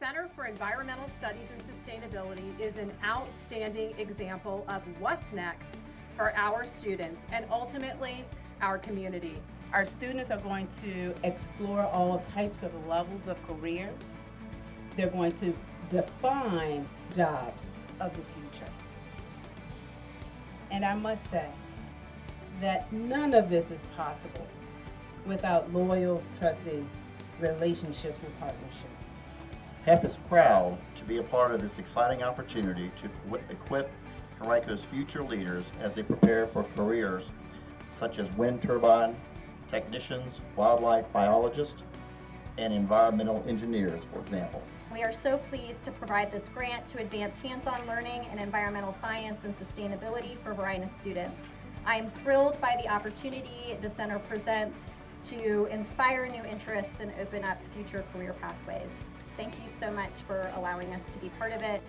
Center for Environmental Studies and Sustainability is an outstanding example of what's next for our students and ultimately our community. Our students are going to explore all types of levels of careers. They're going to define jobs of the future. And I must say that none of this is possible without loyal, trusting relationships and partnerships. HEF is proud to be a part of this exciting opportunity to equip Henrico's future leaders as they prepare for careers such as wind turbine technicians, wildlife biologists, and environmental engineers, for example. We are so pleased to provide this grant to advance hands-on learning in environmental science and sustainability for Varina students. I am thrilled by the opportunity the center presents to inspire new interests and open up future career pathways. Thank you so much for allowing us to be part of it.